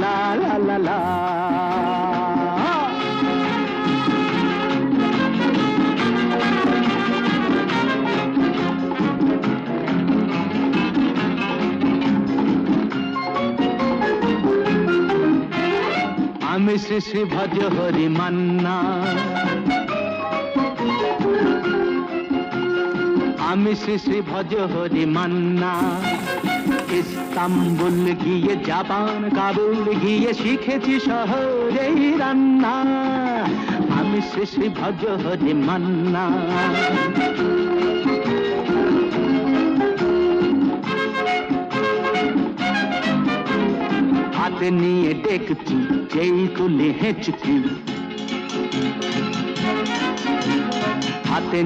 লা লা লা লা। আমি শ্রী শ্রী ভজ হরি মান্না, আমি শ্রী শ্রী ভজ হরি মান্না। ইস্তাম্বুল গিয়ে জাপান কাবুল গিয়ে শিখেছি শহরেই রান্না। আমি শ্রী শ্রী ভজ হরি মান্না। হাতে নিয়ে দেখছি যেই তুলে হেঁচকি, হাতে